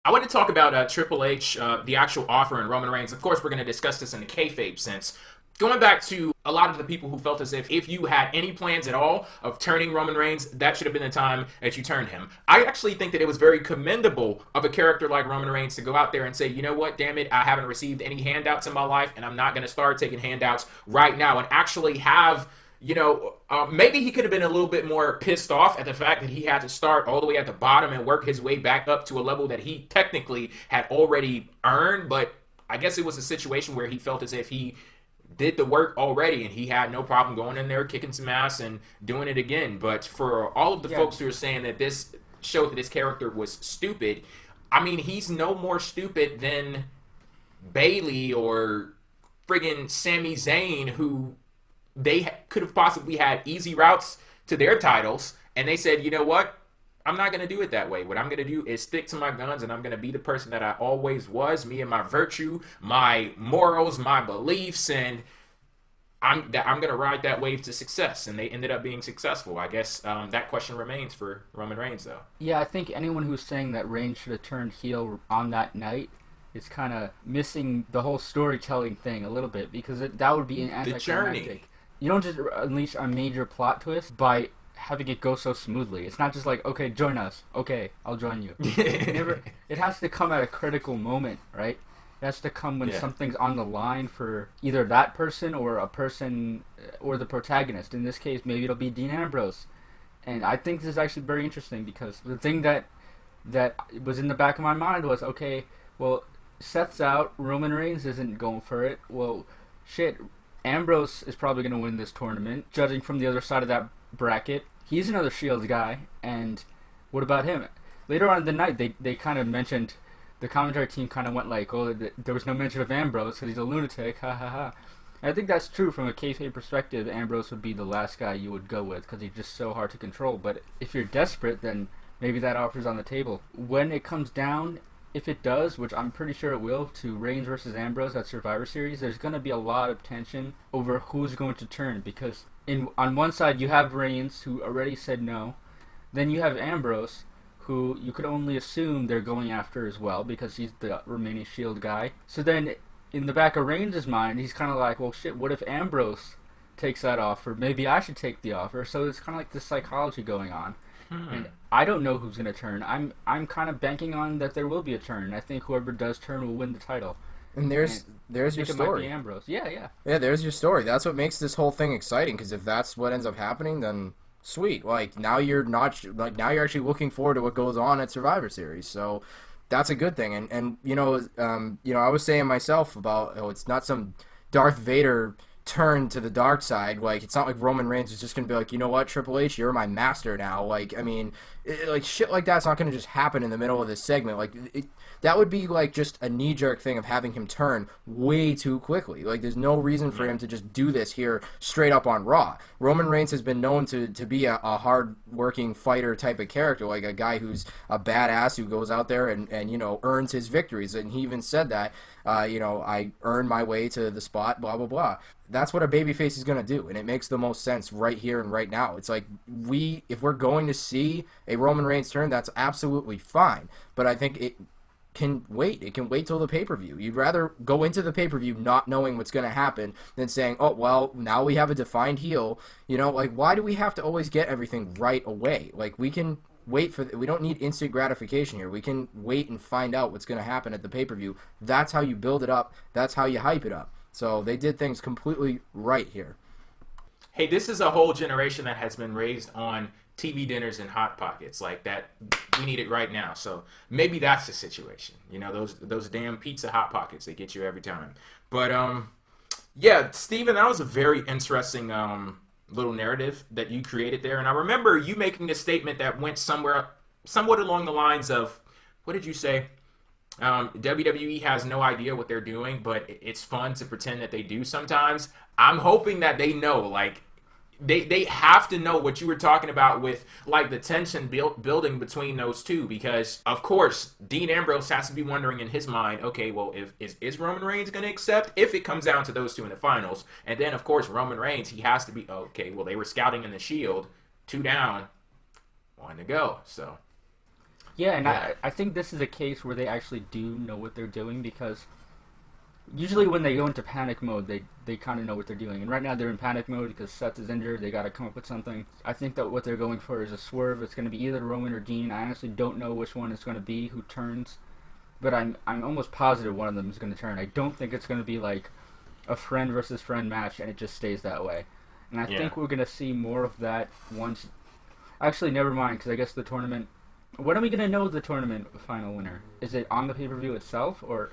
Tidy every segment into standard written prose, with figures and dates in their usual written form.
I want to talk about Triple H, the actual offer, and Roman Reigns. Of course, we're going to discuss this in the kayfabe sense. Going back to a lot of the people who felt as if you had any plans at all of turning Roman Reigns, that should have been the time that you turned him. I actually think that it was very commendable of a character like Roman Reigns to go out there and say, you know what, damn it, I haven't received any handouts in my life, and I'm not going to start taking handouts right now, and actually have maybe he could have been a little bit more pissed off at the fact that he had to start all the way at the bottom and work his way back up to a level that he technically had already earned. But I guess it was a situation where he felt as if he did the work already and he had no problem going in there, kicking some ass, and doing it again. But for all of the Yeah, folks who are saying that this showed that this character was stupid, I mean, he's no more stupid than Bailey or friggin' Sami Zayn, who could have possibly had easy routes to their titles, and they said, you know what? I'm not going to do it that way. What I'm going to do is stick to my guns, and I'm going to be the person that I always was, me and my virtue, my morals, my beliefs, and I'm going to ride that wave to success. And they ended up being successful. I guess that question remains for Roman Reigns, though. yeah. I think anyone who's saying that Reigns should have turned heel on that night is kind of missing the whole storytelling thing a little bit because that would be an The journey. anticlimactic. You don't just unleash a major plot twist by having it go so smoothly. It's not just like, okay, join us. Okay, I'll join you. It never. It has to come at a critical moment, right? It has to come when Yeah. something's on the line for either that person or a person or the protagonist. In this case, maybe it'll be Dean Ambrose. And I think this is actually very interesting because the thing that was in the back of my mind was, okay, well, Seth's out, Roman Reigns isn't going for it. Well, shit, Ambrose is probably going to win this tournament, judging from the other side of that bracket. He's another Shield guy, and what about him? Later on in the night, they kind of mentioned, the commentary team kind of went like, oh, there was no mention of Ambrose because he's a lunatic, ha ha ha. And I think that's true from a kayfabe perspective. Ambrose would be the last guy you would go with because he's just so hard to control. But if you're desperate, then maybe that offer's on the table. When it comes down, if it does, which I'm pretty sure it will, to Reigns versus Ambrose at Survivor Series, there's going to be a lot of tension over who's going to turn because on one side you have Reigns who already said no, then you have Ambrose who you could only assume they're going after as well because he's the remaining Shield guy. So then in the back of Reigns' mind, he's kind of like, well, shit, what if Ambrose takes that offer? Maybe I should take the offer. So it's kind of like this psychology going on. And I don't know who's going to turn. I'm kind of banking on that there will be a turn. I think whoever does turn will win the title. And And there's I your think it might be story. Ambrose. Yeah, yeah. Yeah, there's your story. That's what makes this whole thing exciting. Because if that's what ends up happening, then sweet. Like now you're not like now you're actually looking forward to what goes on at Survivor Series. So that's a good thing. And I was saying myself about it's not some Darth Vader turn to the dark side. Like it's not like Roman Reigns is just gonna be like, you know what, Triple H, you're my master now. Like I mean, like shit like that's not gonna just happen in the middle of this segment. Like that would be like just a knee jerk thing of having him turn way too quickly. Like there's no reason for him to just do this here straight up on Raw. Roman Reigns has been known to be a hard working fighter type of character, like a guy who's a badass who goes out there and earns his victories. And he even said that I earned my way to the spot, blah blah blah. That's what a babyface is gonna do, and it makes the most sense right here and right now. It's like if we're going to see a Roman Reigns turn, that's absolutely fine. But I think it can wait. It can wait till the pay-per-view. You'd rather go into the pay-per-view not knowing what's going to happen than saying, oh, well, now we have a defined heel. Like, why do we have to always get everything right away? Like, we can wait we don't need instant gratification here. We can wait and find out what's going to happen at the pay-per-view. That's how you build it up. That's how you hype it up. So they did things completely right here. Hey, this is a whole generation that has been raised on TV dinners and hot pockets like that. We need it right now. So maybe that's the situation. Those damn pizza hot pockets, they get you every time. But yeah, Steven, that was a very interesting little narrative that you created there. And I remember you making a statement that went somewhat along the lines of, what did you say? WWE has no idea what they're doing, but it's fun to pretend that they do sometimes. I'm hoping that they know, like, they have to know what you were talking about with, like, the tension building between those two, because, of course, Dean Ambrose has to be wondering in his mind, okay, well, is Roman Reigns going to accept if it comes down to those two in the finals? And then, of course, Roman Reigns, he has to be, okay, well, they were scouting in the Shield, 2 down, 1 to go, so... Yeah, and I think this is a case where they actually do know what they're doing, because usually when they go into panic mode, they kind of know what they're doing. And right now they're in panic mode because Seth is injured. They got to come up with something. I think that what they're going for is a swerve. It's going to be either Roman or Dean. I honestly don't know which one it's going to be who turns, but I'm almost positive one of them is going to turn. I don't think it's going to be like a friend versus friend match and it just stays that way. And I think we're going to see more of that once. Actually, never mind, because I guess the tournament. When are we going to know the tournament final winner? Is it on the pay-per-view itself, or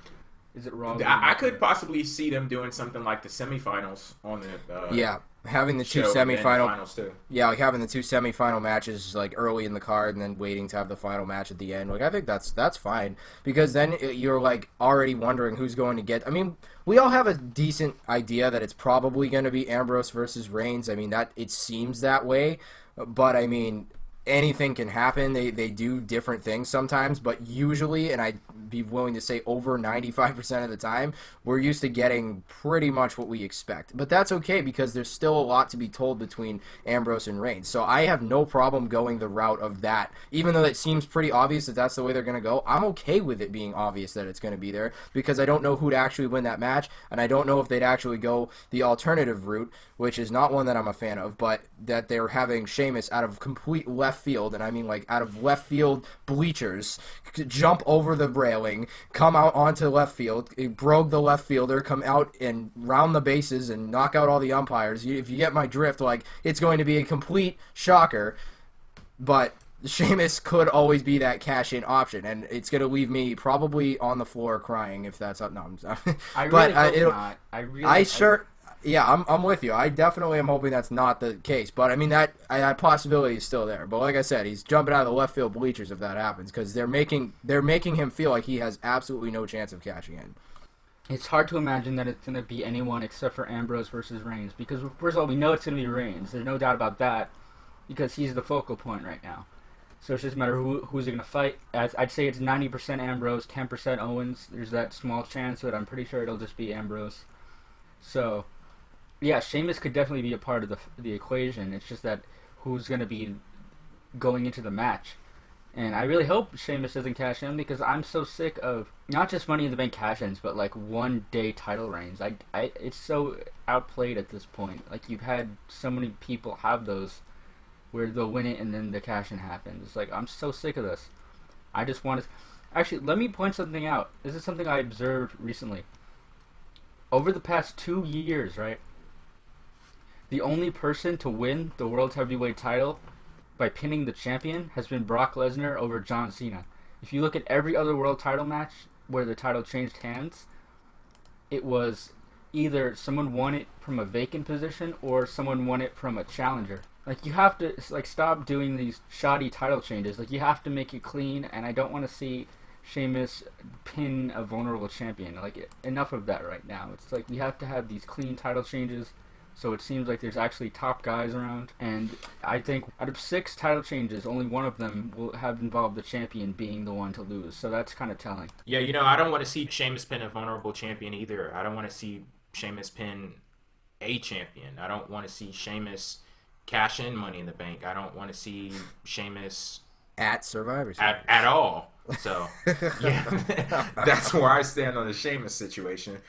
is it Raw? I could possibly see them doing something like the semifinals on the having the two semifinals too. Yeah, like having the two semifinal matches like early in the card and then waiting to have the final match at the end. Like I think that's fine, because then you're like already wondering who's going to get. I mean, we all have a decent idea that it's probably going to be Ambrose versus Reigns. I mean, that it seems that way, but I mean, anything can happen. They do different things sometimes, but usually, and I'd be willing to say over 95% of the time, we're used to getting pretty much what we expect. But that's okay, because there's still a lot to be told between Ambrose and Reigns. So I have no problem going the route of that. Even though it seems pretty obvious that that's the way they're going to go, I'm okay with it being obvious that it's going to be there, because I don't know who'd actually win that match, and I don't know if they'd actually go the alternative route, which is not one that I'm a fan of, but that they're having Sheamus out of complete left field, and I mean like out of left field bleachers, jump over the railing, come out onto left field, broke the left fielder, come out and round the bases and knock out all the umpires. If you get my drift, like, it's going to be a complete shocker, but Sheamus could always be that cash-in option, and it's going to leave me probably on the floor crying if that's up. No, I'm sorry. I really hope not. I'm with you. I definitely am hoping that's not the case. But, I mean, that possibility is still there. But like I said, he's jumping out of the left field bleachers if that happens, because they're making him feel like he has absolutely no chance of cashing in. It's hard to imagine that it's going to be anyone except for Ambrose versus Reigns, because, first of all, we know it's going to be Reigns. There's no doubt about that, because he's the focal point right now. So it's just a matter of who's going to fight. I'd say it's 90% Ambrose, 10% Owens. There's that small chance, but I'm pretty sure it'll just be Ambrose. So, yeah, Sheamus could definitely be a part of the equation. It's just that who's going to be going into the match. And I really hope Sheamus doesn't cash in, because I'm so sick of not just Money in the Bank cash-ins, but like one-day title reigns. It's so outplayed at this point. Like, you've had so many people have those where they'll win it and then the cash-in happens. It's like, I'm so sick of this. I just want to... Actually, let me point something out. This is something I observed recently. Over the past 2 years, right, the only person to win the World Heavyweight title by pinning the champion has been Brock Lesnar over John Cena. If you look at every other world title match where the title changed hands, it was either someone won it from a vacant position or someone won it from a challenger. Like, you have to stop doing these shoddy title changes. Like, you have to make it clean, and I don't want to see Sheamus pin a vulnerable champion. Like, enough of that right now. It's like we have to have these clean title changes, so it seems like there's actually top guys around. And I think out of 6 title changes, only one of them will have involved the champion being the one to lose. So that's kind of telling. Yeah, I don't want to see Sheamus pin a vulnerable champion either. I don't want to see Sheamus pin a champion. I don't want to see Sheamus cash in Money in the Bank. I don't want to see Sheamus at Survivor Series at all. So, yeah, that's where I stand on the Sheamus situation.